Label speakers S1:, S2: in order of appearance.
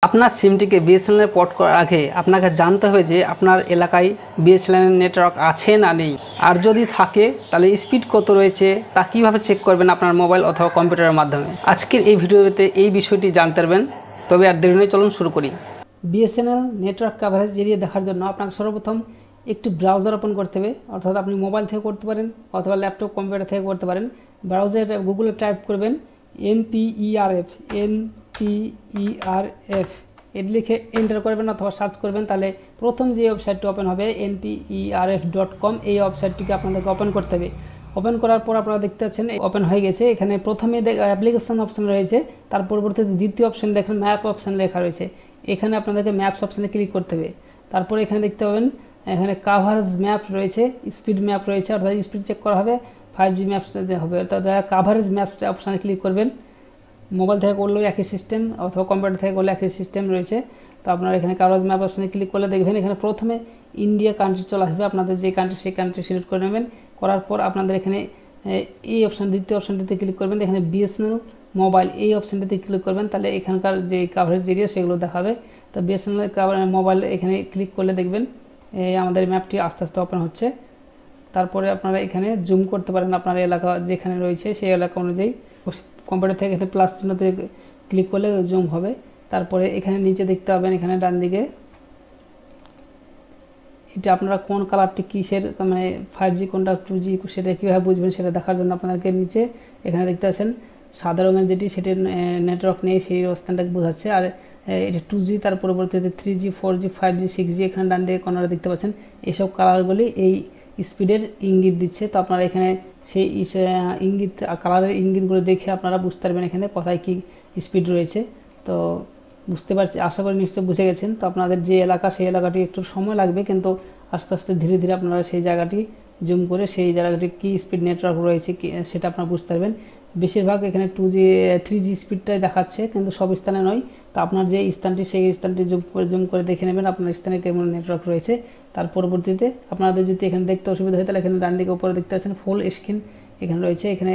S1: আপনার সিমটিকে BSNL port করার আগে আপনাকে জানতে হবে যে আপনার এলাকায় বিএসএনএল নেটওয়ার্ক আছে না নেই, আর যদি থাকে তাহলে স্পিড কত রয়েছে তা কীভাবে চেক করবেন আপনার মোবাইল অথবা কম্পিউটারের মাধ্যমে। আজকের এই ভিডিওতে এই বিষয়টি জানতে পারবেন। তবে আর দেরি নয়, চলুন শুরু করি। বিএসএনএল নেটওয়ার্ক কভারেজ এরিয়া দেখার জন্য আপনাকে সর্বপ্রথম একটি ব্রাউজার ওপেন করতে হবে, অর্থাৎ আপনি মোবাইল থেকে করতে পারেন অথবা ল্যাপটপ কম্পিউটার থেকে করতে পারেন। ব্রাউজারে গুগলে টাইপ করবেন NPERF এটি লিখে এন্টার করবেন অথবা সার্চ করবেন। তাহলে প্রথম যে ওয়েবসাইটটি ওপেন হবে NPERF.com, এই ওয়েবসাইটটিকে আপনাদেরকে ওপেন করতে হবে। ওপেন করার পর আপনারা দেখতে পাচ্ছেন ওপেন হয়ে গেছে। এখানে প্রথমে অ্যাপ্লিকেশন অপশন রয়েছে, তার পরবর্তীতে দ্বিতীয় অপশন দেখেন ম্যাপ অপশন লেখা রয়েছে। এখানে আপনাদেরকে ম্যাপস অপশানে ক্লিক করতে হবে। তারপরে এখানে দেখতে পাবেন এখানে কাভারেজ ম্যাপ রয়েছে, স্পিড ম্যাপ রয়েছে, অর্থাৎ স্পিড চেক করা হবে, 5G ম্যাপস হবে। অর্থাৎ কাভারেজ ম্যাপস অপশানে ক্লিক করবেন। মোবাইল থেকে করলেও একই সিস্টেম অথবা কম্পিউটার থেকে করলে একই সিস্টেম রয়েছে। তো আপনারা এখানে কাভারেজ ম্যাপ অপশানে ক্লিক করলে দেখবেন এখানে প্রথমে ইন্ডিয়া কান্ট্রি চলে আসবে। আপনাদের যে কান্ট্রি সেই কান্ট্রি সিলেক্ট করে নেবেন। করার পর আপনাদের এখানে এই অপশান দ্বিতীয় অপশানটিতে ক্লিক করবেন। এখানে বিএসএনএল মোবাইল এই অপশানটিতে ক্লিক করবেন। তাহলে এখানকার যে কাভারেজ এরিয়া সেগুলো দেখাবে। তো বিএসএনএল মোবাইল এখানে ক্লিক করলে দেখবেন আমাদের ম্যাপটি আস্তে আস্তে ওপেন হচ্ছে। তারপরে আপনারা এখানে জুম করতে পারেন আপনার এলাকা যেখানে রয়েছে সেই এলাকা অনুযায়ী। কম্পিউটার থেকে এখানে প্লাস চিহ্নতে ক্লিক করলে জুম হবে। তারপরে এখানে নিচে দেখতে পাবেন এখানে ডান দিকে এটা আপনারা কোন কালারটি কিসের, মানে 5G কোনটা 2G সেটা কীভাবে বুঝবেন সেটা দেখার জন্য আপনাদেরকে নিচে এখানে দেখতে পাচ্ছেন সাদা রঙের যেটি সেটি নেটওয়ার্ক নেই সেই অবস্থানটাকে বোঝাচ্ছে। আর এটা 2G, তার পরবর্তীতে 3G 4G 5G 6G এখানে ডান দিকে কোনারা দেখতে পাচ্ছেন। এইসব কালারগুলি এই স্পিডের ইঙ্গিত দিচ্ছে। তো আপনারা এখানে সেই ইঙ্গিত কালারের ইঙ্গিতগুলো দেখে আপনারা বুঝতে পারবেন এখানে কোথায় কী স্পিড রয়েছে। তো বুঝতে পারছি, আশা করি নিশ্চয়ই বুঝে গেছেন। তো আপনাদের যে এলাকা সেই এলাকাটি একটু সময় লাগবে, কিন্তু আস্তে আস্তে ধীরে ধীরে আপনারা সেই জায়গাটি জুম করে সেই জায়গাটি কী স্পিড নেটওয়ার্ক রয়েছে সেটা আপনারা বুঝতে পারবেন। বেশিরভাগ এখানে 2G 3G স্পিডটাই দেখাচ্ছে, কিন্তু সব স্থানে নয়। তো আপনার যে স্থানটি সেই স্থানটি জুম করে দেখে নেবেন আপনার স্থানে কেমন নেটওয়ার্ক রয়েছে। তার পরবর্তীতে আপনাদের যদি এখানে দেখতে অসুবিধা হয় তাহলে এখানে ডান দিকে উপরে দেখতে পাচ্ছেন ফুল স্ক্রিন এখানে রয়েছে। এখানে